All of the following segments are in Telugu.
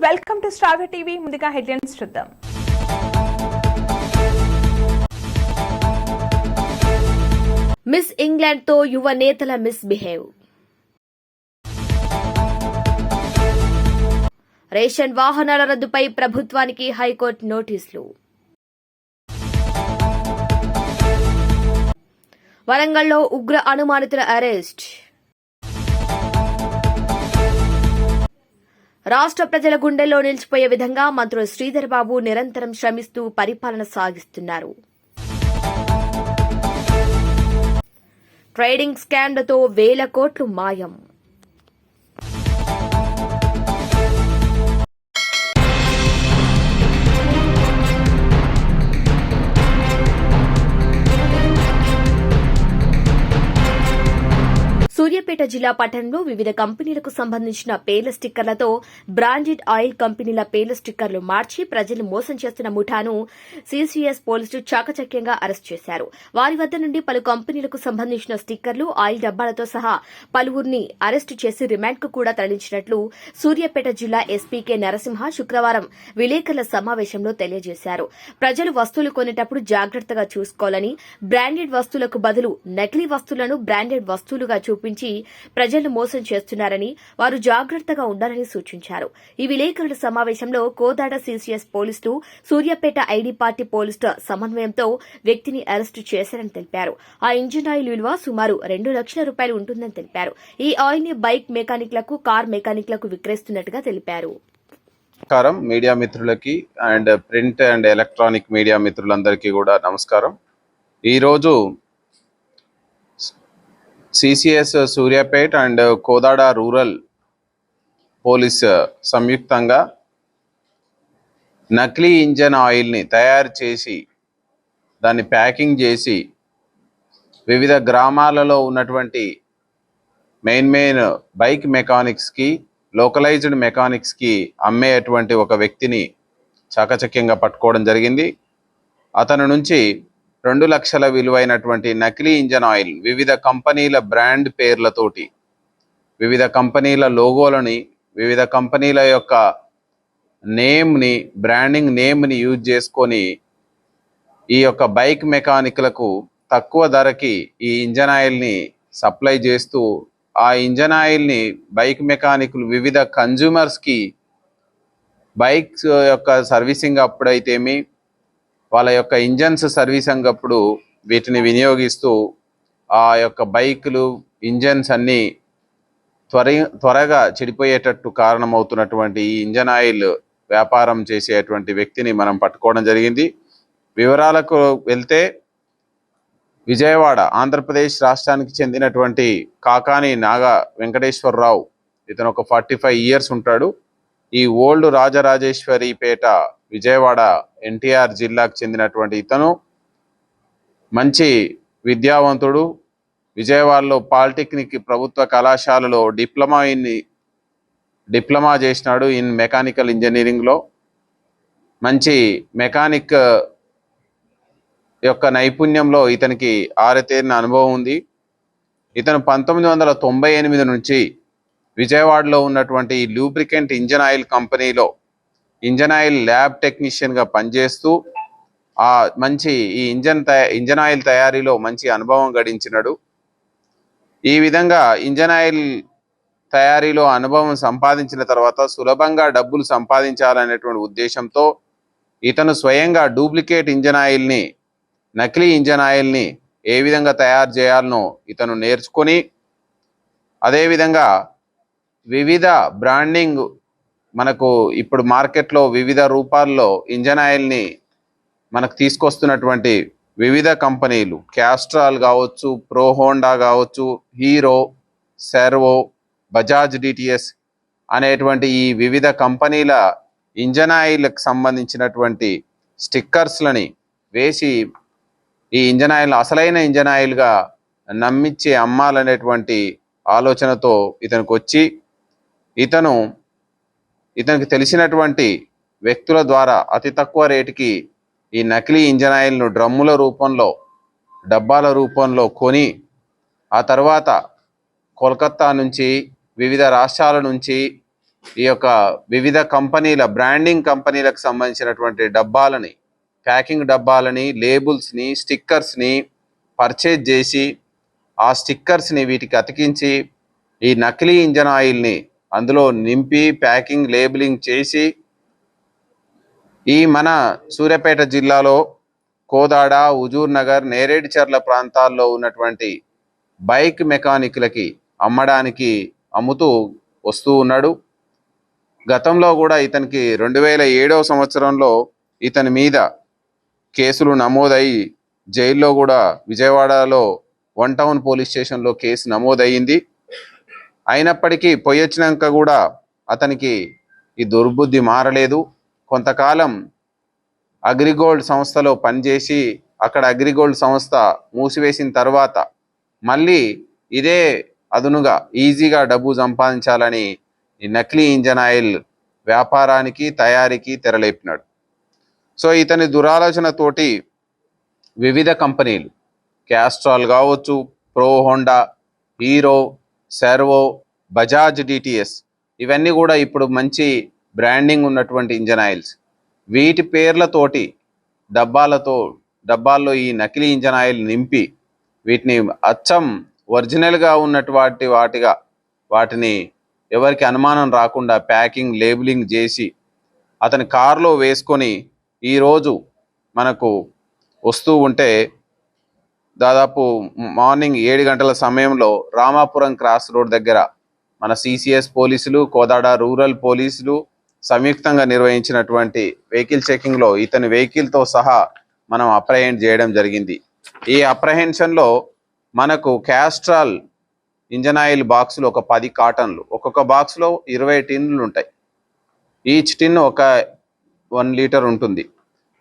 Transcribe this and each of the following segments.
Welcome to star TV. ముందుగా హెడ్లైన్స్ చూద్దాం. మిస్ ఇంగ్లాండ్ తో యువ నేతల మిస్ బిహేవ్. రేషన్ వాహనాల రద్దుపై ప్రభుత్వానికి హైకోర్టు నోటీసులు. వరంగల్లో ఉగ్ర అనుమానితుల అరెస్ట్. రాష్ట్ర ప్రజల గుండెల్లో నిలిచిపోయే విధంగా మంత్రులు శ్రీధర్ బాబు నిరంతరం శ్రమిస్తూ పరిపాలన సాగిస్తున్నారు. ట్రేడింగ్ స్కామ్లతో వేల కోట్లు మాయం. సూర్యాపేట జిల్లా పట్టణంలో వివిధ కంపెనీలకు సంబంధించిన పేర్ల స్టిక్కర్లతో బ్రాండెడ్ ఆయిల్ కంపెనీల పేర్ల స్టిక్కర్లు మార్చి ప్రజలు మోసం చేస్తున్న ముఠాను సీసీఎస్ పోలీసులు చాకచక్యంగా అరెస్ట్ చేశారు. వారి వద్ద నుండి పలు కంపెనీలకు సంబంధించిన స్టిక్కర్లు, ఆయిల్ డబ్బాలతో సహా పలువురిని అరెస్టు చేసి రిమాండ్కు కూడా తరలించినట్లు సూర్యాపేట జిల్లా ఎస్పీ కె నరసింహ శుక్రవారం విలేకరుల సమావేశంలో తెలియజేశారు. ప్రజలు వస్తువులు కొనేటప్పుడు జాగ్రత్తగా చూసుకోవాలని, బ్రాండెడ్ వస్తువులకు బదులు నకిలీ వస్తువులను బ్రాండెడ్ వస్తువులుగా చూపించి ప్రజలను మోసం చేస్తున్నారని, వారు జాగ్రత్తగా ఉండాలని సూచించారు. ఈ విలేకరుల సమావేశంలో కోదాడ సీసీఎస్ పోలీసులు, సూర్యాపేట ఐడీ పార్టీ పోలీసుల సమన్వయంతో వ్యక్తిని అరెస్టు చేశారని తెలిపారు. ఆ ఇంజిన్ ఆయిల్ విలువ సుమారు 2 లక్షల రూపాయలు ఉంటుందని తెలిపారు. ఈ ఆయిల్ ని బైక్ మెకానిక్లకు, కార్ మెకానిక్లకు విక్రయిస్తున్నట్టుగా తెలిపారు. నమస్కారం మీడియా మిత్రులకి and print and electronic media మిత్రులందరికీ కూడా నమస్కారం. ఈరోజు CCS Suryapet and Kodad rural police సంయుక్తంగా నకిలీ ఇంజన్ ఆయిల్ని తయారు చేసి దాన్ని ప్యాకింగ్ చేసి వివిధ గ్రామాలలో ఉన్నటువంటి మెయిన్ బైక్ మెకానిక్స్కి, లోకలైజ్డ్ మెకానిక్స్కి అమ్మేటువంటి ఒక వ్యక్తిని చాకచక్యంగా పట్టుకోవడం జరిగింది. అతని నుంచి 2 లక్షల విలువైనటువంటి నకిలీ ఇంజన్ ఆయిల్ వివిధ కంపెనీల బ్రాండ్ పేర్లతోటి, వివిధ కంపెనీల లోగోలని, వివిధ కంపెనీల యొక్క నేమ్ని, బ్రాండింగ్ నేమ్ని యూజ్ చేసుకొని ఈ యొక్క బైక్ మెకానిక్లకు తక్కువ ధరకి ఈ ఇంజన్ ఆయిల్ని సప్లై చేస్తూ, ఆ ఇంజన్ ఆయిల్ని బైక్ మెకానిక్లు వివిధ కన్జ్యూమర్స్కి బైక్స్ యొక్క సర్వీసింగ్ అప్పుడైతేమి, వాళ్ళ యొక్క ఇంజన్స్ సర్వీసింగ్ అప్పుడు వీటిని వినియోగిస్తూ ఆ యొక్క బైకులు, ఇంజన్స్ అన్నీ త్వరగా చెడిపోయేటట్టు కారణమవుతున్నటువంటి ఈ ఇంజన్ ఆయిల్ వ్యాపారం చేసేటువంటి వ్యక్తిని మనం పట్టుకోవడం జరిగింది. వివరాలకు వెళ్తే, విజయవాడ ఆంధ్రప్రదేశ్ రాష్ట్రానికి చెందినటువంటి కాకాని నాగా వెంకటేశ్వరరావు, ఇతను ఒక 45 ఇయర్స్ ఉంటాడు. ఈ ఓల్డ్ రాజరాజేశ్వరిపేట విజయవాడ ఎన్టీఆర్ జిల్లాకు చెందినటువంటి ఇతను మంచి విద్యావంతుడు. విజయవాడలో పాలిటెక్నిక్ ప్రభుత్వ కళాశాలలో డిప్లొమా చేసినాడు ఇన్ మెకానికల్ ఇంజనీరింగ్లో. మంచి మెకానిక్ యొక్క నైపుణ్యంలో ఇతనికి ఆరితేరిన అనుభవం ఉంది. ఇతను 1998 నుంచి విజయవాడలో ఉన్నటువంటి లూబ్రికెంట్ ఇంజన్ ఆయిల్ కంపెనీలో ఇంజన్ ఆయిల్ ల్యాబ్ టెక్నీషియన్గా పనిచేస్తూ ఆ మంచి ఈ ఇంజన్ ఆయిల్ తయారీలో మంచి అనుభవం గడించినాడు. ఈ విధంగా ఇంజన్ ఆయిల్ తయారీలో అనుభవం సంపాదించిన తర్వాత సులభంగా డబ్బులు సంపాదించాలనేటువంటి ఉద్దేశంతో ఇతను స్వయంగా డూప్లికేట్ ఇంజన్ ఆయిల్ని, నకిలీ ఇంజన్ ఆయిల్ని ఏ విధంగా తయారు చేయాలనో ఇతను నేర్చుకొని, అదేవిధంగా వివిధ బ్రాండింగ్, మనకు ఇప్పుడు మార్కెట్లో వివిధ రూపాల్లో ఇంజన్ ఆయిల్ని మనకు తీసుకొస్తున్నటువంటి వివిధ కంపెనీలు, క్యాస్ట్రాల్ కావచ్చు, ప్రో హోండా కావచ్చు, హీరో, సెర్వో, బజాజ్ డిటిఎస్ అనేటువంటి ఈ వివిధ కంపెనీల ఇంజన్ ఆయిల్కి సంబంధించినటువంటి స్టిక్కర్స్లని వేసి ఈ ఇంజన్ ఆయిల్ అసలైన ఇంజన్ ఆయిల్గా నమ్మించి అమ్మాలనేటువంటి ఆలోచనతో ఇతనికి వచ్చి, ఇతనికి తెలిసినటువంటి వ్యక్తుల ద్వారా అతి తక్కువ రేటుకి ఈ నకిలీ ఇంజన్ ఆయిల్ను డ్రమ్ముల రూపంలో, డబ్బాల రూపంలో కొని, ఆ తర్వాత కోల్కతా నుంచి, వివిధ రాష్ట్రాల నుంచి ఈ యొక్క వివిధ కంపెనీల బ్రాండింగ్ కంపెనీలకు సంబంధించినటువంటి డబ్బాలని, ప్యాకింగ్ డబ్బాలని, లేబుల్స్ని, స్టిక్కర్స్ని పర్చేజ్ చేసి ఆ స్టిక్కర్స్ని వీటికి అతికించి ఈ నకిలీ ఇంజన్ ఆయిల్ని అందులో నింపి ప్యాకింగ్ లేబులింగ్ చేసి ఈ మన సూర్యాపేట జిల్లాలో కోదాడ, హుజూర్ నగర్, నేరేడుచర్ల ప్రాంతాల్లో ఉన్నటువంటి బైక్ మెకానిక్లకి అమ్ముతూ వస్తూ ఉన్నాడు. గతంలో కూడా ఇతనికి 2007 సంవత్సరంలో ఇతని మీద కేసులు నమోదయ్యి జైల్లో కూడా విజయవాడలో 1 టౌన్ పోలీస్ స్టేషన్లో కేసు నమోదయ్యింది. అయినప్పటికీ పోయొచ్చినాక కూడా అతనికి ఈ దుర్బుద్ధి మారలేదు. కొంతకాలం అగ్రిగోల్డ్ సంస్థలో పనిచేసి అక్కడ అగ్రిగోల్డ్ సంస్థ మూసివేసిన తర్వాత మళ్ళీ ఇదే అదునుగా ఈజీగా డబ్బు సంపాదించాలని ఈ నకిలీ ఇంజన్ ఆయిల్ వ్యాపారానికి, తయారీకి తెరలేపినాడు. సో ఇతని దురాలోచనతోటి వివిధ కంపెనీలు, క్యాస్ట్రాల్ కావచ్చు, Pro Honda, Hero, Servo, Bajaj DTS, ఇవన్నీ కూడా ఇప్పుడు మంచి బ్రాండింగ్ ఉన్నటువంటి ఇంజన్ ఆయిల్స్. వీటి పేర్లతోటి డబ్బాల్లో ఈ నకిలీ ఇంజన్ ఆయిల్ నింపి వీటిని అచ్చం ఒరిజినల్గా ఉన్నటువంటి వాటిని ఎవరికి అనుమానం రాకుండా ప్యాకింగ్ లేబులింగ్ చేసి అతని కారులో వేసుకొని ఈరోజు మనకు వస్తూ ఉంటే దాదాపు మార్నింగ్ 7 గంటల సమయంలో రామాపురం క్రాస్ రోడ్ దగ్గర మన సిసిఎస్ పోలీసులు, కోదాడ రూరల్ పోలీసులు సంయుక్తంగా నిర్వహించినటువంటి వెహికల్ చెకింగ్లో ఇతని వెహికల్తో సహా మనం అప్రహెండ్ చేయడం జరిగింది. ఈ అప్రహెన్షన్లో మనకు క్యాస్ట్రాల్ ఇంజన్ ఆయిల్ బాక్సులు ఒక 10 కాటన్లు, ఒక్కొక్క బాక్స్లో 20 టిన్నులు ఉంటాయి. ఈచ్ టిన్ ఒక 1 లీటర్ ఉంటుంది.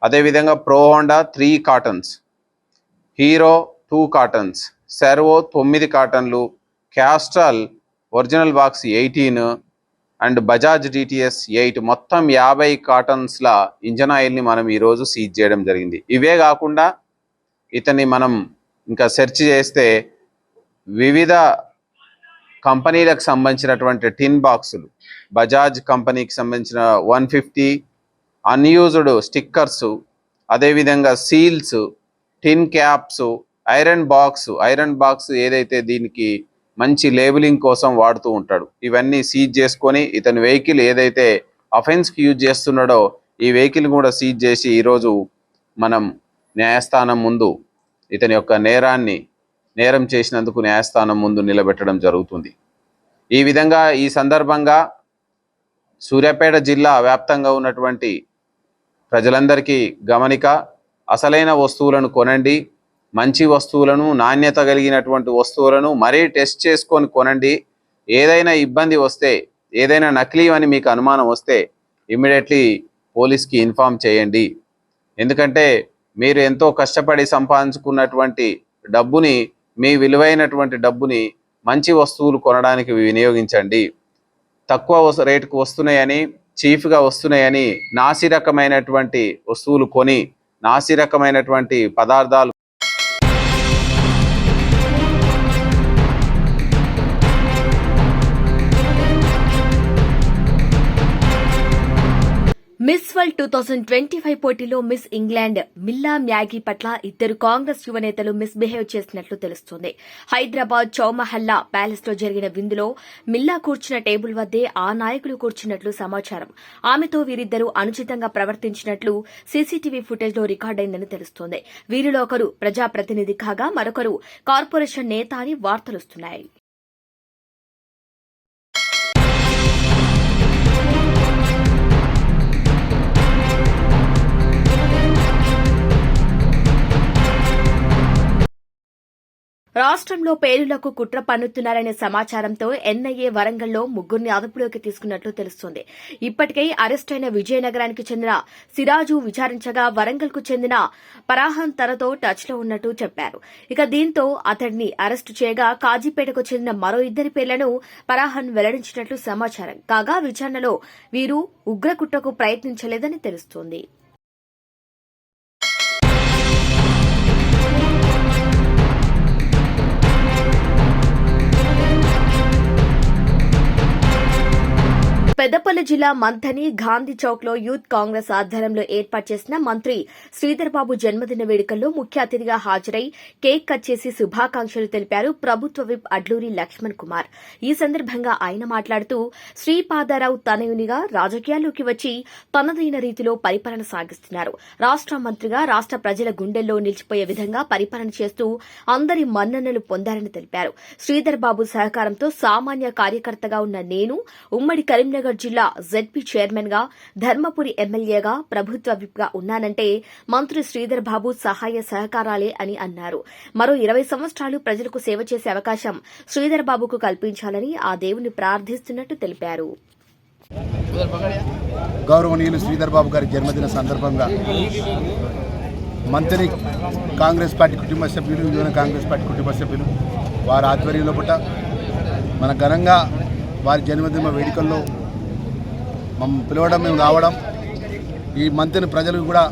అదేవిధంగా Pro Honda 3 cartons, Hero 2 cartons, Servo 9 కాటన్లు, Castrol original box 18 and Bajaj DTS 8, మొత్తం 50 కాటన్స్ల ఇంజన్ ఆయిల్ని మనం ఈరోజు సీజ్ చేయడం జరిగింది. ఇవే కాకుండా ఇతన్ని మనం ఇంకా సెర్చ్ చేస్తే వివిధ కంపెనీలకు సంబంధించినటువంటి టిన్ బాక్సులు, బజాజ్ కంపెనీకి సంబంధించిన 150 అన్యూజ్డ్ స్టిక్కర్సు, అదేవిధంగా సీల్స్, టిన్ క్యాప్స్, ఐరన్ బాక్స్ ఏదైతే దీనికి మంచి లేబులింగ్ కోసం వాడుతూ ఉంటాడు, ఇవన్నీ సీజ్ చేసుకొని ఇతని వెహికల్ ఏదైతే అఫెన్స్కి యూజ్ చేస్తున్నాడో ఈ వెహికల్ కూడా సీజ్ చేసి ఈరోజు మనం న్యాయస్థానం ముందు ఇతని యొక్క నేరం చేసినందుకు న్యాయస్థానం ముందు నిలబెట్టడం జరుగుతుంది. ఈ విధంగా ఈ సందర్భంగా సూర్యాపేట జిల్లా వ్యాప్తంగా ఉన్నటువంటి ప్రజలందరికీ గమనిక, అసలైన వస్తువులను కొనండి, మంచి వస్తువులను, నాణ్యత కలిగినటువంటి వస్తువులను మరీ టెస్ట్ చేసుకొని కొనండి. ఏదైనా ఇబ్బంది వస్తే, ఏదైనా నకిలీ అని మీకు అనుమానం వస్తే ఇమ్మీడియట్లీ పోలీస్కి ఇన్ఫామ్ చేయండి. ఎందుకంటే మీరు ఎంతో కష్టపడి సంపాదించుకున్నటువంటి డబ్బుని, మీ విలువైనటువంటి డబ్బుని మంచి వస్తువులు కొనడానికి వినియోగించండి. తక్కువ రేటుకు వస్తున్నాయని, చీఫ్గా వస్తున్నాయని నాసి రకమైనటువంటి వస్తువులు కొని నాసి రకమైనటువంటి పదార్థాలు మిస్ వరల్డ్ 2025 పోటీలో మిస్ ఇంగ్లాండ్ మిల్లా మ్యాగీ పట్ల ఇద్దరు కాంగ్రెస్ యువనేతలు మిస్బిహేవ్ చేసినట్లు తెలుస్తోంది. హైదరాబాద్ చౌమహల్లా ప్యాలెస్ లో జరిగిన విందులో మిల్లా కూర్చున్న టేబుల్ వద్దే ఆ నాయకులు కూర్చున్నట్లు సమాచారం. ఆమెతో వీరిద్దరూ అనుచితంగా ప్రవర్తించినట్లు సీసీటీవీ ఫుటేజ్ లో రికార్డైందని తెలుస్తోంది. వీరిలో ఒకరు ప్రజాప్రతినిధి కాగా మరొకరు కార్పొరేషన్ నేత అని వార్తలొస్తున్నాయి. రాష్ట్రంలో పేలులకు కుట్ర పన్నుతున్నారనే సమాచారంతో ఎన్ఐఏ వరంగల్లో ముగ్గురిని అదుపులోకి తీసుకున్నట్లు తెలుస్తోంది. ఇప్పటికే అరెస్టైన విజయనగరానికి చెందిన సిరాజు విచారించగా వరంగల్కు చెందిన పరాహన్ తనతో టచ్లో ఉన్నట్టు చెప్పారు. ఇక దీంతో అతడిని అరెస్టు చేయగా కాజీపేటకు చెందిన మరో ఇద్దరి పేర్లను పరాహన్ వెల్లడించినట్లు సమాచారం కాగా విచారణలో వీరు ఉగ్రకుట్రకు ప్రయత్నించలేదని తెలుస్తోంది. పెద్దపల్లి జిల్లా మంథని గాంధీ చౌక్ లో యూత్ కాంగ్రెస్ ఆధ్వర్యంలో ఏర్పాటు చేసిన మంత్రి శ్రీధర్ బాబు జన్మదిన వేడుకల్లో ముఖ్య అతిథిగా హాజరై కేక్ కట్ చేసి శుభాకాంక్షలు తెలిపారు ప్రభుత్వ విప్ అడ్లూరి లక్ష్మణ్ కుమార్. ఈ సందర్భంగా ఆయన మాట్లాడుతూ శ్రీపాదరావు తనయునిగా రాజకీయాల్లోకి వచ్చి తనదైన రీతిలో పరిపాలన సాగిస్తున్నారు. రాష్ట మంత్రిగా రాష్ట ప్రజల గుండెల్లో నిలిచిపోయే విధంగా పరిపాలన చేస్తూ అందరి మన్ననలు పొందారని తెలిపారు. శ్రీధర్ బాబు సహకారంతో సామాన్య కార్యకర్తగా ఉన్న నేను ఉమ్మడి కరీంనగర్ జిల్లా జెడ్పీ చైర్మన్ గా, ధర్మపురి ఎమ్మెల్యేగా, ప్రభుత్వ విప్ గా ఉన్నానంటే మంత్రి శ్రీధర్ బాబు సహాయ సహకారాలే అని అన్నారు. మరో 20 సంవత్సరాలు ప్రజలకు సేవ చేసే అవకాశం శ్రీధర్ బాబుకు కల్పించాలని ఆ దేవుని ప్రార్థిస్తున్నట్టు తెలిపారు. గౌరవనీయులు శ్రీధర్ బాబు గారి జన్మదిన సందర్భంగా మంత్రి కాంగ్రెస్ పార్టీ కుటుంబ సభ్యులు, యువన కాంగ్రెస్ పార్టీ కుటుంబ సభ్యులు వారి ఆధ్వర్యంలో మన ఘనంగా వారి జన్మదిన వేడుకల్లో మమ్మల్ని పిలవడం, మేము రావడం, ఈ మంత్రిని ప్రజలు కూడా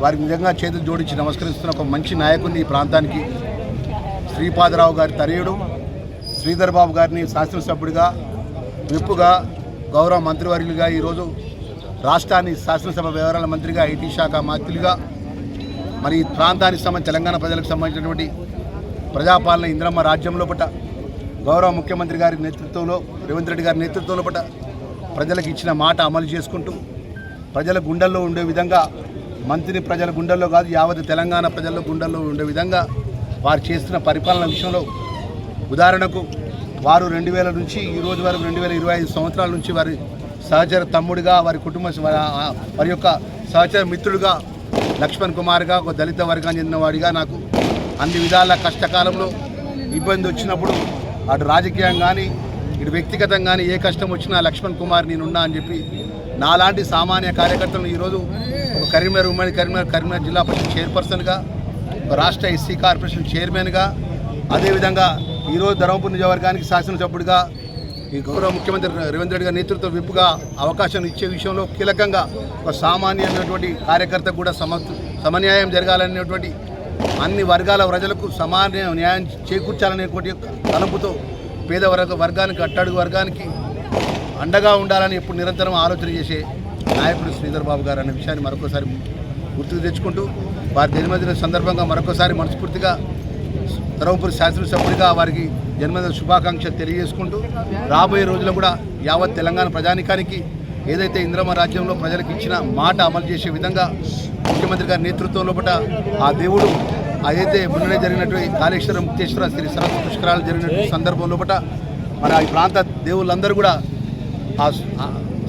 వారికి నిజంగా చేతులు జోడించి నమస్కరిస్తున్న ఒక మంచి నాయకుడిని ఈ ప్రాంతానికి శ్రీపాదరావు గారి తనయుడు శ్రీధర్ బాబు గారిని శాసనసభ్యుడిగా, విప్పుగా, గౌరవ మంత్రివర్యులుగా, ఈరోజు రాష్ట్రాన్ని శాసనసభ వ్యవహారాల మంత్రిగా, ఐటీ శాఖ మంత్రులుగా, మరి ఈ ప్రాంతానికి సంబంధించి తెలంగాణ ప్రజలకు సంబంధించినటువంటి ప్రజాపాలన ఇంద్రమ్మ రాజ్యంలో గౌరవ ముఖ్యమంత్రి గారి నేతృత్వంలో, రేవంత్ రెడ్డి గారి నేతృత్వంలో ప్రజలకు ఇచ్చిన మాట అమలు చేసుకుంటూ ప్రజల గుండెల్లో ఉండే విధంగా, మంత్రిని ప్రజల గుండెల్లో కాదు యావత్ తెలంగాణ ప్రజల గుండెల్లో ఉండే విధంగా వారు చేస్తున్న పరిపాలన విషయంలో ఉదాహరణకు వారు 2000 నుంచి ఈ రోజు వరకు 2025 సంవత్సరాల నుంచి వారి సహచర తమ్ముడిగా, వారి కుటుంబ వారి యొక్క సహచర మిత్రుడిగా, లక్ష్మణ్ కుమార్గా, ఒక దళిత వర్గానికి చెందిన వాడిగా నాకు అన్ని విధాల కష్టకాలంలో ఇబ్బంది వచ్చినప్పుడు అటు రాజకీయం కానీ ఇటు వ్యక్తిగతంగా కానీ ఏ కష్టం వచ్చినా లక్ష్మణ్ కుమార్ నేనున్నా అని చెప్పి నాలాంటి సామాన్య కార్యకర్తలను ఈరోజు ఒక ఉమ్మడి కరీంనగర్ జిల్లా పరిషత్ చైర్పర్సన్గా, ఒక రాష్ట్ర ఎస్సీ కార్పొరేషన్ చైర్మన్గా, అదేవిధంగా ఈరోజు ధర్మపురి నియోజకవర్గానికి శాసనసభ్యుడిగా ఈ గౌరవ ముఖ్యమంత్రి రేవంత్ రెడ్డి గారి నేతృత్వ విప్పుగా అవకాశం ఇచ్చే విషయంలో కీలకంగా ఒక సామాన్యమైనటువంటి కార్యకర్తకు కూడా సమన్యాయం జరగాలనేటువంటి అన్ని వర్గాల ప్రజలకు సమాన న్యాయం చేకూర్చాలనేటువంటి తలంపుతో పేద వర్గానికి, అట్టడుగు వర్గానికి అండగా ఉండాలని ఎప్పుడు నిరంతరం ఆలోచన చేసే నాయకుడు శ్రీధర్ బాబు గారు అనే విషయాన్ని మరొకసారి గుర్తుకు తెచ్చుకుంటూ వారి జన్మదిన సందర్భంగా మరొకసారి మనస్ఫూర్తిగా ధర్మపురి శాసనసభ్యుడిగా వారికి జన్మదిన శుభాకాంక్షలు తెలియజేసుకుంటూ రాబోయే రోజుల్లో కూడా యావత్ తెలంగాణ ప్రజానికానికి ఏదైతే ఇంద్రమ్మ రాజ్యంలో ప్రజలకు ఇచ్చిన మాట అమలు చేసే విధంగా ముఖ్యమంత్రి గారి నేతృత్వంలో ఆ దేవుడు అదైతే మొన్ననే జరిగినటువంటి కాళేశ్వరం, ముక్తేశ్వర, శ్రీ సరస్వతి పుష్కరాలు జరిగినటువంటి సందర్భంలో మన ఈ ప్రాంత దేవుళ్ళందరూ కూడా ఆ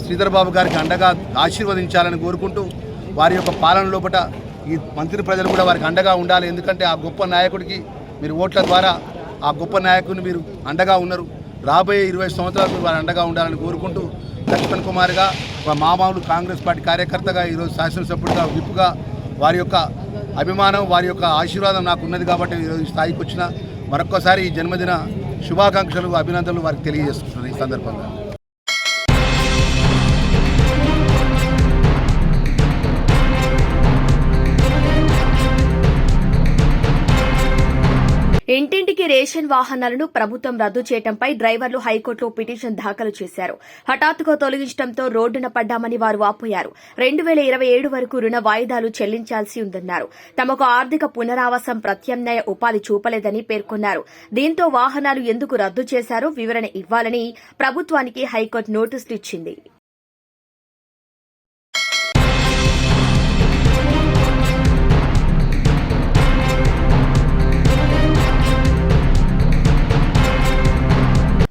శ్రీధర్ బాబు గారికి అండగా ఆశీర్వదించాలని కోరుకుంటూ వారి యొక్క పాలన ఈ మంత్రి ప్రజలు కూడా వారికి అండగా ఉండాలి. ఎందుకంటే ఆ గొప్ప నాయకుడికి మీరు ఓట్ల ద్వారా ఆ గొప్ప నాయకుడిని మీరు అండగా ఉన్నారు. రాబోయే 20 సంవత్సరాలు వారు అండగా ఉండాలని కోరుకుంటూ లక్ష్మణ్ కుమార్గా, ఒక మామూలు కాంగ్రెస్ పార్టీ కార్యకర్తగా, ఈరోజు శాసనసభ్యుడిగా, విప్పుగా వారి యొక్క అభిమానం, వారి యొక్క ఆశీర్వాదం నాకు ఉన్నది కాబట్టి ఈరోజు స్థాయికి వచ్చిన మరొక్కసారి ఈ జన్మదిన శుభాకాంక్షలు, అభినందనలు వారికి తెలియజేస్తున్నాను ఈ సందర్భంగా. ఇంటింటికి రేషన్ వాహనాలను ప్రభుత్వం రద్దు చేయడంపై డ్రైవర్లు హైకోర్టులో పిటిషన్ దాఖలు చేశారు. హఠాత్తుగా తొలగించడంతో రోడ్డున పడ్డామని వారు వాపోయారు. 2027 వరకు రుణ వాయిదాలు చెల్లించాల్సి ఉందన్నారు. తమకు ఆర్థిక పునరావాసం, ప్రత్యామ్నాయ ఉపాధి చూపలేదని పేర్కొన్నారు. దీంతో వాహనాలు ఎందుకు రద్దు చేశారో వివరణ ఇవ్వాలని ప్రభుత్వానికి హైకోర్టు నోటీసులు ఇచ్చింది.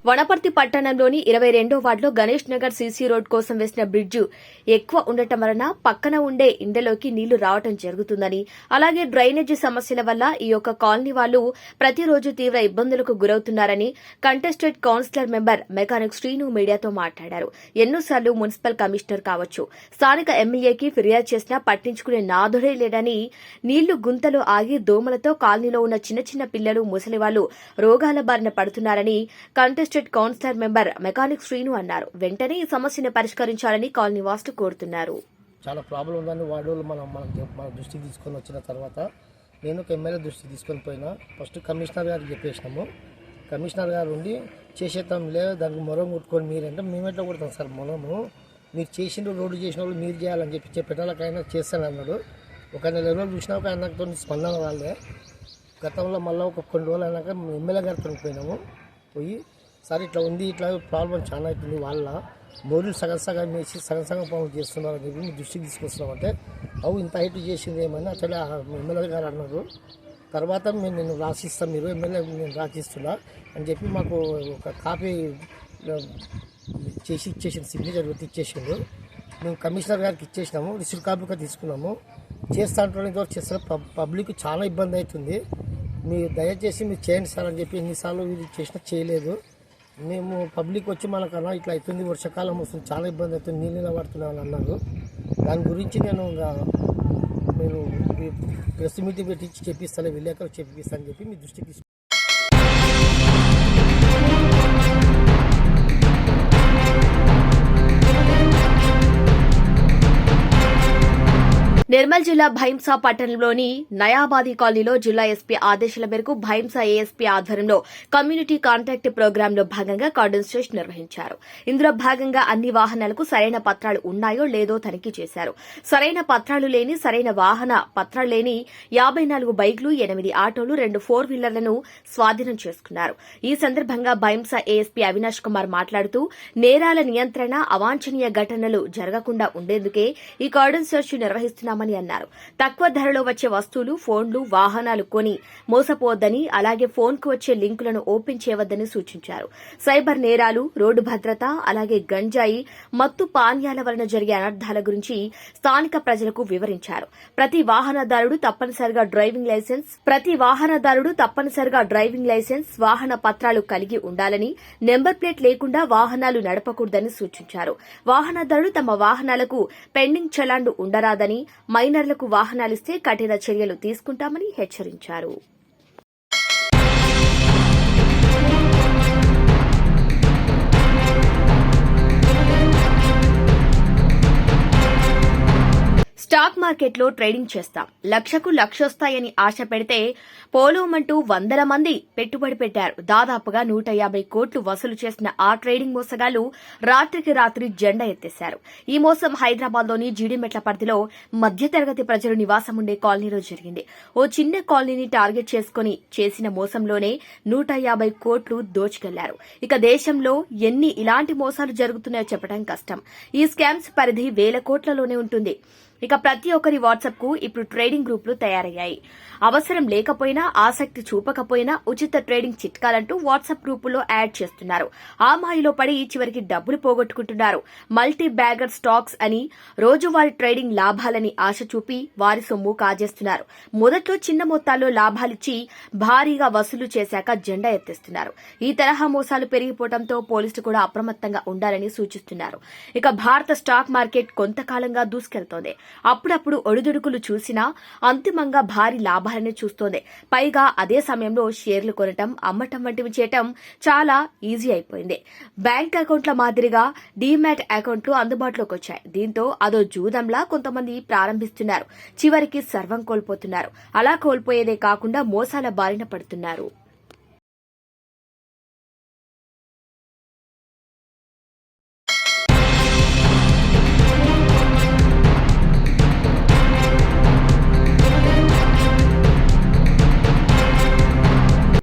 వనపర్తి పట్టణంలోని 22వ వార్డులో గణేష్ నగర్ సీసీ రోడ్ కోసం వేసిన బ్రిడ్జి ఎక్కువ ఉండటం వలన పక్కన ఉండే ఇండ్లలోకి నీళ్లు రావడం జరుగుతుందని, అలాగే డ్రైనేజీ సమస్యల వల్ల ఈ యొక్క కాలనీ వాళ్లు ప్రతిరోజు తీవ్ర ఇబ్బందులకు గురవుతున్నారని contested councillor member mechanic Srinu మీడియాతో మాట్లాడారు. ఎన్నోసార్లు మున్సిపల్ కమిషనర్ కావచ్చు, స్థానిక ఎమ్మెల్యేకి ఫిర్యాదు చేసినా పట్టించుకునే నాథుడే లేడని, నీళ్లు గుంతలు ఆగి దోమలతో కాలనీలో ఉన్న చిన్న చిన్న పిల్లలు, ముసలివాళ్లు రోగాల బారిన పడుతున్నారని contested councillor member mechanic Srinu అన్నారు. వెంటనే ఈ సమస్యను పరిష్కరించాలని కాలనీ వాసులు కోరుతున్నారు. చాలా ప్రాబ్లం ఉందని వార్డులు మన దృష్టికి తీసుకొని వచ్చిన తర్వాత నేను ఒక ఎమ్మెల్యే దృష్టికి తీసుకొని పోయినా. ఫస్ట్ కమిషనర్ గారికి చెప్పేసినాము. కమిషనర్ గారు ఉండి చేసేద్దాం లేదు దానికి మొరం కొట్టుకొని మీరంటే మేము ఎట్లా కొడతాం సార్ మొరము, మీరు చేసిండ్రు రోడ్డు చేసిన వాళ్ళు మీరు చేయాలని చెప్పి చెప్పేటోళ్ళకైనా చేస్తానన్నాడు. ఒక నెల రోజులు చూసినా ఒక ఆయనతో స్పందన వాళ్ళే. గతంలో మళ్ళీ ఒక కొన్ని రోజులు అయినాక ఎమ్మెల్యే గారితో పోయినాము. పోయి సార్ ఇట్లా ఉంది, ఇట్లా ప్రాబ్లం చాలా అవుతుంది, వాళ్ళ మోరీలు సగం సగం వేసి సగం సగం పనులు చేస్తున్నారని చెప్పి మీ దృష్టికి తీసుకొస్తున్నామంటే అవు ఇంత హైట్ చేసింది ఏమని అసలు ఎమ్మెల్యే గారు అన్నారు. తర్వాత నేను రాసిస్తాను, మీరు ఎమ్మెల్యే నేను రాసిస్తున్నా అని చెప్పి మాకు ఒక కాపీ చేసి ఇచ్చేసింది, సిగ్నేచర్ పెట్టి ఇచ్చేసిండు. మేము కమిషనర్ గారికి ఇచ్చేసినాము, రిసీవ్ కాపీగా తీసుకున్నాము. చేస్తా అంటున్న చేస్తారు, పబ్లిక్ చాలా ఇబ్బంది అవుతుంది, మీరు దయచేసి మీరు చేయండి సార్ అని చెప్పి ఎన్నిసార్లు ఇది చేసినా చేయలేదు. మేము పబ్లిక్ వచ్చి మనకన్నా ఇట్లా అవుతుంది, వర్షాకాలం వస్తుంది, చాలా ఇబ్బంది అవుతుంది, నీళ్ళు పడుతున్నామని అన్నారు. దాని గురించి నేను ప్రెస్ మీటింగ్ పెట్టి చెప్పిస్తాను, విలేకరు చెప్పిస్తాను చెప్పి మీ దృష్టికి తీసుకు. నిర్మల్ జిల్లా భైంసా పట్టణంలోని నయాబాదీ కాలనీలో జిల్లా ఎస్పీ ఆదేశాల మేరకు భైంసా ఏఎస్పీ ఆధ్వర్యంలో కమ్యూనిటీ కాంటాక్ట్ ప్రోగ్రామ్ లో భాగంగా కార్డన్ స్ట్రెచ్ నిర్వహించారు. ఇందులో భాగంగా అన్ని వాహనాలకు సరైన పత్రాలు ఉన్నాయో లేదో తనిఖీ చేశారు. సరైన పత్రాలు లేని, సరైన వాహన పత్రాలు లేని 54 బైక్లు, 8 ఆటోలు, 2 4 వీలర్లను స్వాధీనం చేసుకున్నారు. ఈ సందర్భంగా భైంసా ఏఎస్పీ అవినాష్ కుమార్ మాట్లాడుతూ నేరాల నియంత్రణ, అవాంఛనీయ ఘటనలు జరగకుండా ఉండేందుకే ఈ కార్డన్ సెర్చ్ నిర్వహిస్తున్నామని అన్నారు. తక్కువ ధరలో వచ్చే వస్తువులు, ఫోన్లు, వాహనాలు కొని మోసపోవద్దని, అలాగే ఫోన్కు వచ్చే లింకులను ఓపెన్ చేయవద్దని సూచించారు. సైబర్ నేరాలు, రోడ్డు భద్రత, అలాగే గంజాయి, మత్తు పానీయాల వలన జరిగే అనర్థాల గురించి స్థానిక ప్రజలకు వివరించారు. ప్రతి వాహనదారుడు తప్పనిసరిగా డ్రైవింగ్ లైసెన్స్, వాహన పత్రాలు కలిగి ఉండాలని, నెంబర్ ప్లేట్ లేకుండా వాహనాలు నడపకూడదని సూచించారు. వాహనదారుడు తమ వాహనాలకు పెండింగ్ చలాన్లు ఉండరాదని, మైనర్లకు వాహనాలిస్తే కఠిన చర్యలు తీసుకుంటామని హెచ్చరించారు. స్టాక్ మార్కెట్లో ట్రేడింగ్ చేస్తాం, లక్షకు లక్షొస్తాయని ఆశ పెడితే పోలోమంటూ 100 మంది పెట్టుబడి పెట్టారు. దాదాపుగా 150 కోట్లు వసూలు చేసిన ఆ ట్రేడింగ్ మోసగాళ్లు రాత్రికి రాత్రి జెండా ఎత్తేశారు. ఈ మోసం హైదరాబాద్లోని జీడిమెట్ల పరిధిలో మధ్యతరగతి ప్రజలు నివాసముండే కాలనీలో జరిగింది. ఓ చిన్న కాలనీని టార్గెట్ చేసుకుని చేసిన మోసంలోనే 150 కోట్లు దోచుకెళ్లారు. ఇక దేశంలో ఎన్ని ఇలాంటి మోసాలు జరుగుతున్నాయో చెప్పడం కష్టం. ఈ స్కామ్స్ పరిధి వేల కోట్లలోనే ఉంటుంది. ఇక ప్రతి ఒక్కరి వాట్సాప్ కు ఇప్పుడు ట్రేడింగ్ గ్రూపులు తయారయ్యాయి. అవసరం లేకపోయినా, ఆసక్తి చూపకపోయినా ఉచిత ట్రేడింగ్ చిట్కాలంటూ వాట్సాప్ గ్రూపుల్లో యాడ్ చేస్తున్నారు. ఆ మాయలో పడి చివరికి డబ్బులు పోగొట్టుకుంటున్నారు. మల్టీ బ్యాగర్ స్టాక్స్ అని, రోజువారీ ట్రేడింగ్ లాభాలని ఆశ చూపి వారి సొమ్ము కాజేస్తున్నారు. మొదట్లో చిన్న మొత్తాల్లో లాభాలిచ్చి భారీగా వసూలు చేశాక జెండా ఎత్తేస్తున్నారు. ఈ తరహా మోసాలు పెరిగిపోవడంతో పోలీసులు కూడా అప్రమత్తంగా ఉండాలని సూచిస్తున్నారు. ఇక భారత స్టాక్ మార్కెట్ కొంతకాలంగా దూసుకెళ్తోంది. అప్పుడప్పుడు ఒడిదుడుకులు చూసినా అంతిమంగా భారీ లాభాలనే చూస్తోంది. పైగా అదే సమయంలో షేర్లు కొనటం, అమ్మటం వంటివి చేయటం చాలా ఈజీ అయిపోయింది. బ్యాంక్ అకౌంట్ల మాదిరిగా డీమ్యాట్ అకౌంట్లు అందుబాటులోకి వచ్చాయి. దీంతో అదో జూదంలా కొంతమంది ప్రారంభిస్తున్నారు. చివరికి సర్వం కోల్పోతున్నారు. అలా కోల్పోయేదే కాకుండా మోసాల బారిన పడుతున్నారు.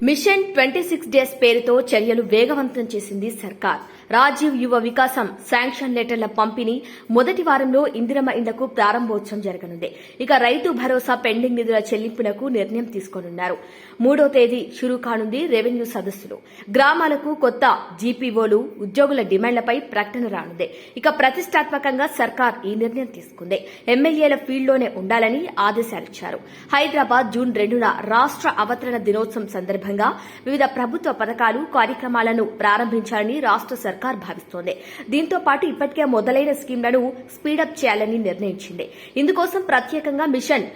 మిషన్ 26 డేస్ పేరుతో చర్యలు వేగవంతం చేసింది సర్కార్. రాజీవ్ యువ వికాసం శాంక్షన్ లెటర్ల పంపిణీ మొదటి వారంలో ఇందిరమ్మ ఇండ్లకు ప్రారంభోత్సవం జరగనుంది. ఇక రైతు భరోసా పెండింగ్ నిధుల చెల్లింపులకు నిర్ణయం తీసుకోనున్నారు. 3వ తేదీ షురూ కానుంది రెవెన్యూ సదస్సులు. గ్రామాలకు కొత్త జీపీఓలు, ఉద్యోగుల డిమాండ్లపై ప్రకటన రానుంది. ఇక ప్రతిష్టాత్మకంగా సర్కార్ ఈ నిర్ణయం తీసుకుంది. ఎమ్మెల్యేల ఫీల్డ్లోనే ఉండాలని ఆదేశాలిచ్చారు. హైదరాబాద్ జూన్ 2న రాష్ట్ర అవతరణ దినోత్సవం సందర్భంగా వివిధ ప్రభుత్వ పథకాలు, కార్యక్రమాలను ప్రారంభించాలని రాష్ట్ర సర్కార్ భావిస్తోంది. దీంతో పాటు ఇప్పటికే మొదలైన స్కీంలను స్పీడప్ చేయాలని నిర్ణయించింది. ఇందుకోసం ప్రత్యేకంగా మిషన్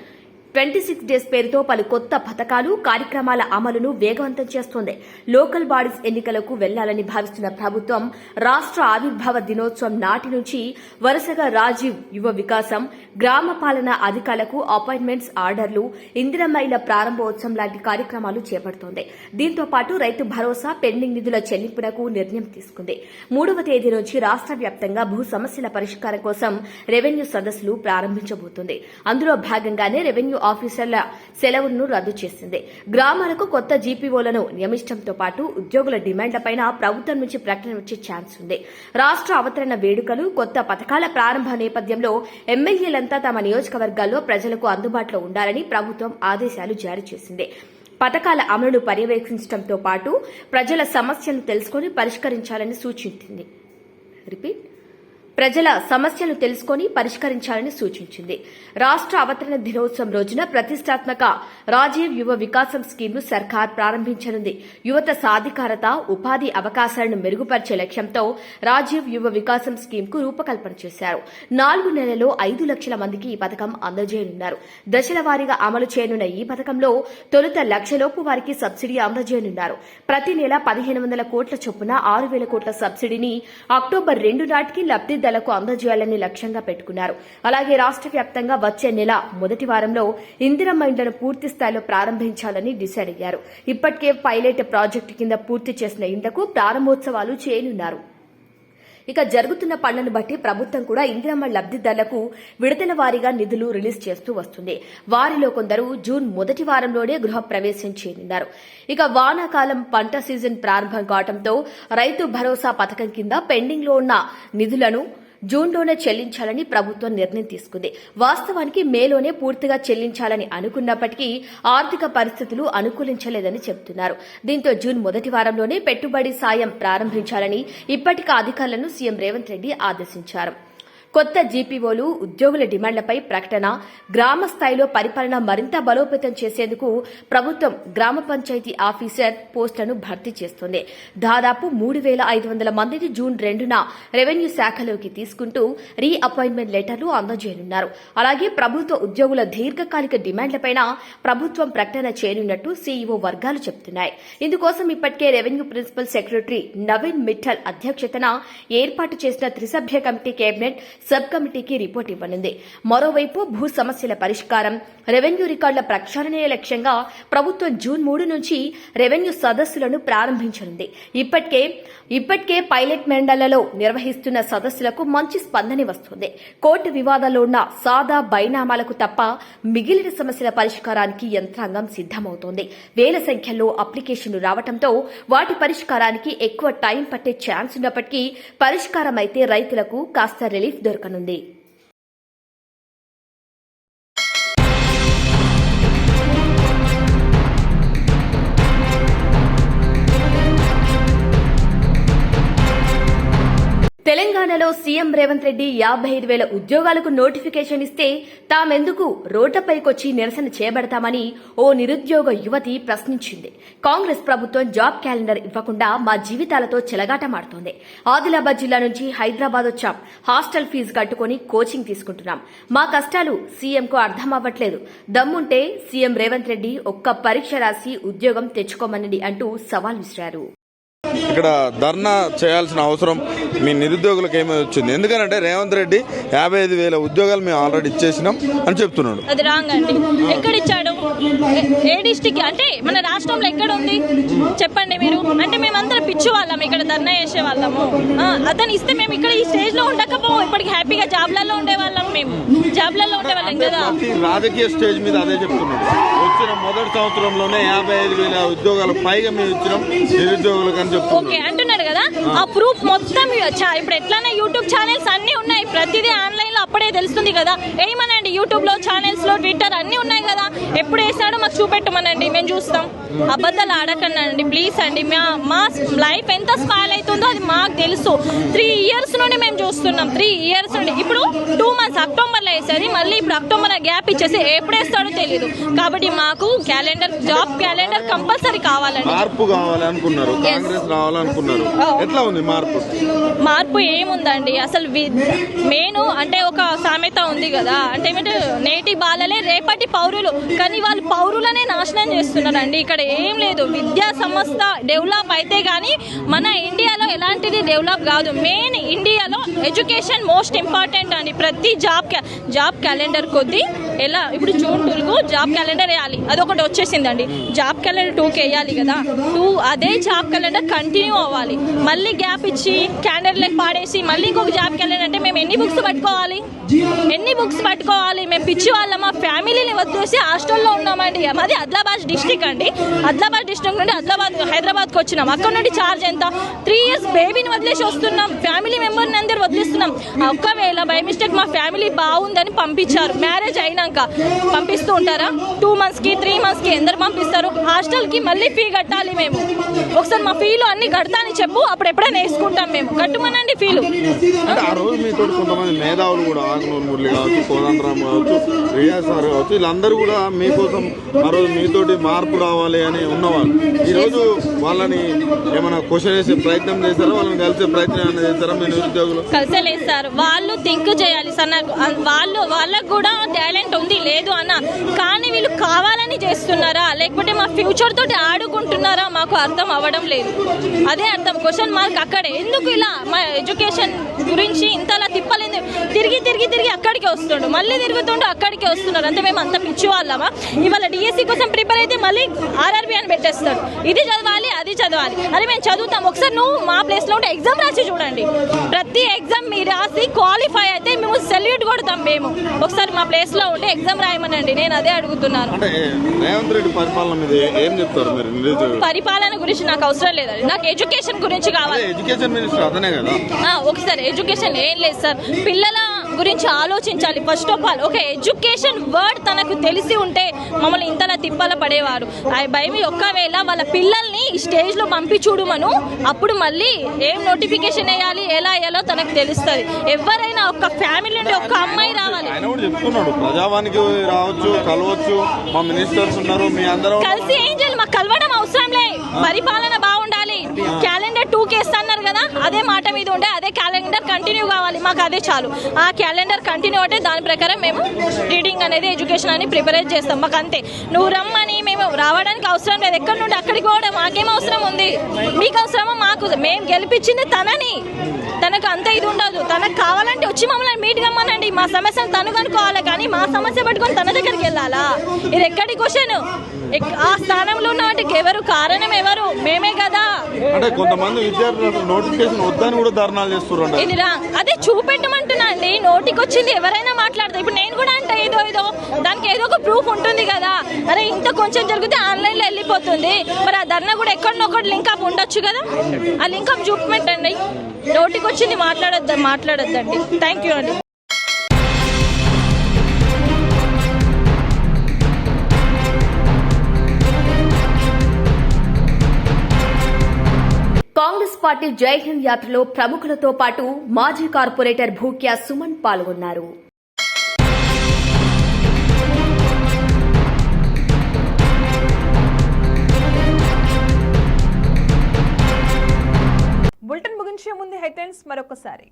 26 డేస్ పేరుతో పలు కొత్త పథకాలు కార్యక్రమాల అమలును వేగవంతం చేస్తోంది. లోకల్ బాడీస్ ఎన్నికలకు వెళ్లాలని భావిస్తున్న ప్రభుత్వం రాష్ట్ర ఆవిర్భావ దినోత్సవం నాటి నుంచి వరుసగా రాజీవ్ యువ వికాసం, గ్రామ పాలనా అధికారులకు అపాయింట్మెంట్స్ ఆర్డర్లు, ఇందిరమ్మ ఇళ్ల ప్రారంభోత్సవం లాంటి కార్యక్రమాలు చేపడుతోంది. దీంతో పాటు రైతు భరోసా, పెండింగ్ నిధుల చెల్లింపునకు నిర్ణయం తీసుకుంది. 3వ తేదీ నుంచి రాష్ట్ర వ్యాప్తంగా భూ సమస్యల పరిష్కారం కోసం రెవెన్యూ సదస్సులు ప్రారంభించబోతోంది. అందులో భాగంగానే రెవెన్యూ ఆఫీసర్ల సెలవులను రద్దు చేసింది. గ్రామాలకు కొత్త జీపీఓలను నియమించడంతో పాటు ఉద్యోగుల డిమాండ్లపైన ప్రభుత్వం నుంచి ప్రకటన వచ్చే ఛాన్స్ ఉంది. రాష్ట్ర అవతరణ వేడుకలు, కొత్త పథకాల ప్రారంభ నేపథ్యంలో ఎమ్మెల్యేలంతా తమ నియోజకవర్గాల్లో ప్రజలకు అందుబాటులో ఉండాలని ప్రభుత్వం ఆదేశాలు జారీ చేసింది. పథకాల అమలును పర్యవేక్షించడంతో పాటు ప్రజల సమస్యలను తెలుసుకుని పరిష్కరించాలని సూచించింది. రాష్ట్ర అవతరణ దినోత్సవం రోజున ప్రతిష్టాత్మక రాజీవ్ యువ వికాసం స్కీమ్ను సర్కార్ ప్రారంభించనుంది. యువత సాధికారత, ఉపాధి అవకాశాలను మెరుగుపరిచే లక్ష్యంతో రాజీవ్ యువ వికాసం స్కీమ్కు రూపకల్పన చేశారు. 4 నెలల్లో 5 లక్షల మందికి ఈ పథకం అందజేయనున్నారు. దశల వారీగా అమలు చేయనున్న ఈ పథకంలో తొలుత 1 లక్షలోపు వారికి సబ్సిడీ అందజేయనున్నారు. ప్రతి నెల 1,500 కోట్ల చొప్పున 6,000 కోట్ల సబ్సిడీని అక్టోబర్ 2 నాటికి లబ్దిదారులకు అందజేయాలని లక్ష్యంగా పెట్టుకున్నారు. అలాగే రాష్ట్ర వ్యాప్తంగా వచ్చే నెల మొదటి వారంలో ఇందిరమ్మ ఇండ్లను పూర్తి స్థాయిలో ప్రారంభించాలని డిసైడ్ అయ్యారు. ఇప్పటికే పైలట్ ప్రాజెక్టు కింద పూర్తి చేసిన ఇండ్లకు ప్రారంభోత్సవాలు చేయనున్నారు. ఇక జరుగుతున్న పనులను బట్టి ప్రభుత్వం కూడా ఇందిరమ్మ లబ్దిదారులకు విడతల వారీగా నిధులు రిలీజ్ చేస్తూ వస్తుంది. వారిలో కొందరు జూన్ మొదటి వారంలోనే గృహప్రవేశం చేయనున్నారు. ఇక వానాకాలం పంట సీజన్ ప్రారంభం కావడంతో రైతు భరోసా పథకం కింద పెండింగ్ లో ఉన్న నిధులను జూన్లోనే చెల్లించాలని ప్రభుత్వం నిర్ణయం తీసుకుంది. వాస్తవానికి మేలోనే పూర్తిగా చెల్లించాలని అనుకున్నప్పటికీ ఆర్థిక పరిస్థితులు అనుకూలించలేదని చెబుతున్నారు. దీంతో జూన్ మొదటి వారంలోనే పెట్టుబడి సాయం ప్రారంభించాలని ఇప్పటికే అధికారులను సీఎం రేవంత్ రెడ్డి ఆదేశించారు. కొత్త జీపీఓలు, ఉద్యోగుల డిమాండ్లపై ప్రకటన, గ్రామ స్థాయిలో పరిపాలన మరింత బలోపేతం చేసేందుకు ప్రభుత్వం గ్రామ పంచాయతీ ఆఫీసర్ పోస్టులను భర్తీ చేస్తోంది. దాదాపు 3,500 మందిని జూన్ 2న రెవెన్యూ శాఖలోకి తీసుకుంటూ రీ అపాయింట్మెంట్ లెటర్లు అందజేయనున్నారు. అలాగే ప్రభుత్వ ఉద్యోగుల దీర్ఘకాలిక డిమాండ్లపై ప్రభుత్వం ప్రకటన చేయనున్నట్టు సీఈఓ వర్గాలు చెబుతున్నాయి. ఇందుకోసం ఇప్పటికే revenue principal secretary Naveen Mittal అధ్యక్షతన ఏర్పాటు చేసిన త్రిసభ్య కమిటీ కేబినెట్ సబ్ కమిటీకి రిపోర్ట్ ఇవ్వనుంది. మరోవైపు భూ సమస్యల పరిష్కారం, రెవెన్యూ రికార్డుల ప్రక్షాళనే లక్ష్యంగా ప్రభుత్వం జూన్ 3 నుంచి రెవెన్యూ సదస్సులను ప్రారంభించనుంది. ఇప్పటికే పైలట్ మండళ్లలో నిర్వహిస్తున్న సదస్సులకు మంచి స్పందన వస్తుంది. కోర్టు వివాదాల్లో ఉన్న సాదా బైనామాలకు తప్ప మిగిలిన సమస్యల పరిష్కారానికి యంత్రాంగం సిద్దమవుతోంది. వేల సంఖ్యలో అప్లికేషన్లు రావడంతో వాటి పరిష్కారానికి ఎక్కువ టైం పట్టే ఛాన్స్ ఉన్నప్పటికీ పరిష్కారం అయితే రైతులకు కాస్త రిలీఫ్ దొరకనుంది. తెలంగాణలో సీఎం రేవంత్ రెడ్డి 55,000 ఉద్యోగాలకు నోటిఫికేషన్ ఇస్తే తామెందుకు రోడ్లపైకొచ్చి నిరసన చేయబడతామని ఓ నిరుద్యోగ యువతి ప్రశ్నించింది. కాంగ్రెస్ ప్రభుత్వం జాబ్ క్యాలెండర్ ఇవ్వకుండా మా జీవితాలతో చెలగాటమాడుతోంది. ఆదిలాబాద్ జిల్లా నుంచి హైదరాబాద్ వచ్చాం. హాస్టల్ ఫీజు కట్టుకుని కోచింగ్ తీసుకుంటున్నాం. మా కష్టాలు సీఎంకు అర్థం అవ్వట్లేదు. దమ్ముంటే సీఎం రేవంత్ రెడ్డి ఒక్క పరీక్ష రాసి ఉద్యోగం తెచ్చుకోమనండి అంటూ సవాల్ విసిరారు. ఇక్కడ ధర్నా చేయాల్సిన అవసరం మీ నిరుద్యోగులకు ఏమీ వచ్చింది? ఎందుకంటే రేవంత్ రెడ్డి 55,000 ఉద్యోగాలు మేము ఆల్రెడీ ఇచ్చేసినాం అని చెప్తున్నాడు. అది రాంగ్ అండి. ఎక్కడ ఇచ్చాడు? ఏ డిస్టిక్ అంటే మన రాష్ట్రంలో ఎక్కడ ఉంది చెప్పండి మీరు? అంటే మేమందరం పిచ్చి వాళ్ళం, ఇక్కడ ధర్నా చేసే వాళ్ళము. అతను ఇస్తే మేము ఇక్కడ ఈ స్టేజ్ లో ఉండకపో ఇప్పటికి హ్యాపీగా జాబ్లలో ఉండేవాళ్ళం. మేము జాబ్లలో ఉండేవాళ్ళం కదా. రాజకీయ స్టేజ్ మీద అదే చెప్తున్నాడు. వచ్చిన మొదటి సంవత్సరంలోనే 55,000 ఉద్యోగాలు పైగా మేము ఇచ్చినాం నిరుద్యోగులకు. ఓకే అంటున్నారు కదా, ఆ ప్రూఫ్ మొత్తం ఇప్పుడు ఎట్లానే యూట్యూబ్ ఛానల్స్ అన్ని ఉన్నాయి. ప్రతిదీ ఆన్లైన్ లో అప్పుడే తెలుస్తుంది కదా. ఏమనండి యూట్యూబ్ లో, ఛానల్స్ లో, ట్విట్టర్ అన్ని ఉన్నాయి కదా. ఎప్పుడు వేసాడో మాకు చూపెట్టమనండి, మేము చూస్తాం. అబద్ధాలు ఆడకండి ప్లీజ్ అండి. మా లైఫ్ ఎంత స్పాయిల్ అవుతుందో అది మాకు తెలుసు. 3 years నుండి మేము చూస్తున్నాం. 3 years నుండి. ఇప్పుడు 2 months అక్టోబర్లో వేసేది, మళ్ళీ ఇప్పుడు అక్టోబర్లో గ్యాప్ ఇచ్చేసి ఎప్పుడు వేస్తాడో తెలియదు. కాబట్టి మాకు క్యాలెండర్, జాబ్ క్యాలెండర్ కంపల్సరీ కావాలండి. మార్పు కావాలనుకున్నారు, కాంగ్రెస్ రావాలనుకున్నారు. ఎట్లా ఉంది మార్పు? మార్పు ఏముందండి అసలు? మెయిన్ అంటే ఒక సామెత ఉంది కదా, అంటే ఏమంటే నేటి బాలలే రేపటి పౌరులు, కానీ వాళ్ళు పౌరులనే నాశనం చేస్తున్నారండి. ఇక్కడ ఏం లేదు. విద్యా సంస్థ డెవలప్ అయితే కానీ మన ఇండియాలో ఎలాంటిది డెవలప్ కాదు. మెయిన్ ఇండియాలో ఎడ్యుకేషన్ మోస్ట్ ఇంపార్టెంట్ అండి. ప్రతి జాబ్ క్యాలెండర్ కొద్దీ ఎలా ఇప్పుడు జూన్ 2కు జాబ్ క్యాలెండర్ వేయాలి, అదొకటి వచ్చేసిందండి. జాబ్ క్యాలెండర్ 2కి వేయాలి కదా, అదే జాబ్ క్యాలెండర్ కంటిన్యూ అవ్వాలి. మళ్ళీ గ్యాప్ ఇచ్చి క్యాలెండర్ పాడేసి మళ్ళీ ఇంకొక జాబ్ క్యాలెండర్ అంటే మేము ఎన్ని బుక్స్ పట్టుకోవాలి? మేము పిచ్చి వాళ్ళ మా ఫ్యామిలీని వదిలేసి హాస్టల్లో ఉన్నామండి. మాది ఆదిలాబాద్ డిస్టిక్ అండి. ఆదిలాబాద్ డిస్టిక్ నుండి హైదరాబాద్కి వచ్చినాం. అక్కడ నుండి ఛార్జ్ ఎంత? 3 years బేబీని వదిలేసి వస్తున్నాం. ఫ్యామిలీ మెంబర్ని అందరు వదిలేస్తున్నాం. ఒక్కవేళ బై మిస్టేక్ మా ఫ్యామిలీ బాగుందని పంపించారు, మ్యారేజ్ అయినాక పంపిస్తూ ఉంటారా? 2 monthsకి 3 monthsకి ఎందరు పంపిస్తారు? హాస్టల్కి మళ్ళీ ఫీ కట్టాలి. మేము ఒకసారి మా ఫీలు అన్ని కడతాని చెప్పు, అప్పుడు ఎప్పుడైనా వేసుకుంటాం. మేము కట్టుమనండి ఫీలు. అంటే ఆ రోజు మీతో కొంతమంది మేధావులు కూడా, ఆగ్నూర్ మురళి కావచ్చు, కోదండరామ్ కావచ్చు, రియాజ్ సార్ కావచ్చు, వీళ్ళందరూ కూడా మీకోసం ఆ రోజు మీతోటి మార్పు రావాలి అని ఉన్నవాళ్ళు. ఈరోజు వాళ్ళని ఏమైనా క్వశ్చన్ చేసే ప్రయత్నం చేస్తారా? వాళ్ళని కలిసే ప్రయత్నం ఏమైనా చేస్తారా మీ నిరుద్యోగులు? కలిసలేదు సార్. వాళ్ళు థింక్ చేయాలి సార్. నాకు వాళ్ళకు కూడా టాలెంట్ ఉంది లేదు అన్న, కానీ వీళ్ళు కావాలని చేస్తున్నారా లేకపోతే మా ఫ్యూచర్ తోటి ఆడుకుంటున్నారా మాకు అర్థం అవ్వడం లేదు. అదే అర్థం. క్వశ్చన్ మార్క్ అక్కడే. ఎందుకు ఇలా మా ఎడ్యుకేషన్ గురించి ఇంతలా తిప్పలేదు? తిరిగి అక్కడికే వస్తుండు, మళ్ళీ తిరుగుతుండు అక్కడికే వస్తున్నారు. అంటే మేము అంత పిచ్చి వాళ్ళమా? ఇవాళ డిఎస్సి కోసం ప్రిపేర్ అయితే మళ్ళీ ఆర్ఆర్బి అని పెట్టేస్తాడు. ఇది చదవాలి అది చదవాలి. అరే మేము చదువుతాం. ఒకసారి నువ్వు మా ప్లేస్లో ఉంటే ఎగ్జామ్ రాసి చూడండి. ప్రతి ఎగ్జామ్ మీరు రాసి క్వాలిఫై అయితే మేము సెల్యూట్ కొడతాం. మేము ఒకసారి మా ప్లేస్లో ఉంటే ఎగ్జామ్ రాయమనండి. నేను అదే అడుగుతున్నాను. అంటే రేవంత్ రెడ్డి పరిపాలన మీద ఏం చెప్తారు మీరు? పరిపాలన గురించి నాకు అవసరం లేదండి, నాకు ఎడ్యుకేషన్ గురించి కావాలి. ఎడ్యుకేషన్ మినిస్టర్ అతనే కదా. ఒకసారి ఎడ్యుకేషన్ ఏం లేదు సార్. పిల్లల గురించి ఆలోచించాలి ఫస్ట్ ఆఫ్ ఆల్. ఒక ఎడ్యుకేషన్ వర్డ్ తనకు తెలిసి ఉంటే మమ్మల్ని ఇంతలా తిప్పల పడేవారు. భయం ఒక్కవేళ వాళ్ళ పిల్లల్ని ఈ స్టేజ్లో పంపి చూడమను, అప్పుడు మళ్ళీ ఏం నోటిఫికేషన్ వేయాలి ఎలా వేయాలో తనకు తెలుస్తుంది. ఎవరైనా ఒక ఫ్యామిలీ నుండి ఒక అమ్మాయి రావాలి. ఆయన కూడా చెప్తున్నాడు ప్రజావానికి రావచ్చు, కలవచ్చు, మా మినిస్టర్స్ ఉన్నారు, మీ అందరూ కలిసి ఏం చేయాలి? మాకు కలవడం అవసరం లే, పరిపాలన బాగుండాలి. క్యాలెండర్ 2కి వేస్తున్నారు కదా, అదే మాట మీద ఉండే అదే క్యాలెండర్ కంటిన్యూ కావాలి. మాకు అదే చాలు. ఆ క్యాలెండర్ కంటిన్యూ అంటే దాని ప్రకారం మేము రీడింగ్ అనేది ఎడ్యుకేషన్ అని ప్రిపేర్ చేస్తాం. మాకు అంతే. నువ్వు రమ్మని మేము రావడానికి అవసరం లేదు. ఎక్కడి నుండి అక్కడికి పోవడం మాకేం అవసరం ఉంది? మీకు అవసరమా? మాకు మేము గెలిపించింది తనని. తనకు అంత ఇది ఉండదు. తనకు కావాలంటే వచ్చి మమ్మల్ని మీట్ కమ్మనండి. మా సమస్యను తను కనుక్కోవాలి, కానీ మా సమస్య పట్టుకొని తన దగ్గరికి వెళ్ళాలా? ఇది ఎక్కడి క్వశ్చన్? ఆ స్థానంలో ఉన్న వాటికి ఎవరు కారణం? ఎవరు? మేమే కదా. అంటే కొంతమంది విద్యార్థులు నోటిఫికేషన్ వద్దని కూడా ధర్నాలు చేస్తున్నారు. ఇది అదే చూపెట్టమంటున్నా అండి. నోటికి వచ్చింది ఎవరైనా మాట్లాడతారు. ఇప్పుడు నేను కూడా అంటే ఏదో దానికి ఏదో ఒక ప్రూఫ్ ఉంటుంది కదా. అరే ఇంత కొంచెం జరిగితే ఆన్లైన్లో వెళ్ళిపోతుంది, మరి ఆ ధర్నా కూడా ఎక్కడనొక్కటి లింక్ అప్ ఉండొచ్చు కదా. ఆ లింక్ అప్ చూపెట్టండి. నోటికి వచ్చింది మాట్లాడొద్దండి. థ్యాంక్ యూ అండి. కాంగ్రెస్ పార్టీ జై హింద్ యాత్రలో ప్రముఖులతో పాటు మాజీ కార్పొరేటర్ భూక్యా సుమన్ పాల్గొన్నారు. బులెటిన్ ముగించే ముందు హెడ్లైన్స్ మరొకసారి.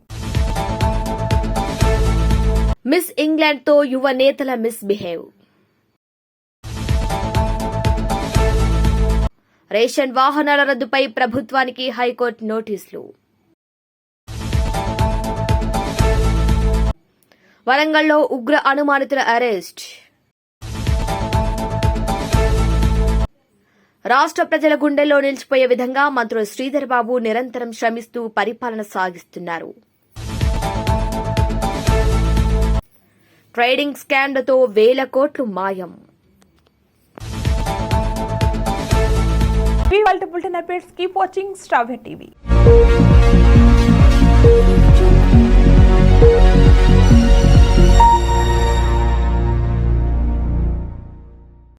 మిస్ ఇంగ్లాండ్ తో యువ నేతల మిస్బిహేవ్. రేషన్ వాహనాల రద్దుపై ప్రభుత్వానికి హైకోర్టు నోటీసులు. వరంగల్లో ఉగ్ర అనుమానితుల అరెస్ట్. రాష్ట్ర ప్రజల గుండెల్లో నిలిచిపోయే విధంగా మంత్రులు శ్రీధర్ బాబు నిరంతరం శ్రమిస్తూ పరిపాలన సాగిస్తున్నారు. ట్రేడింగ్ స్కామ్లతో వేల కోట్లు మాయం. We want to build an updates. Keep watching Strawberry TV.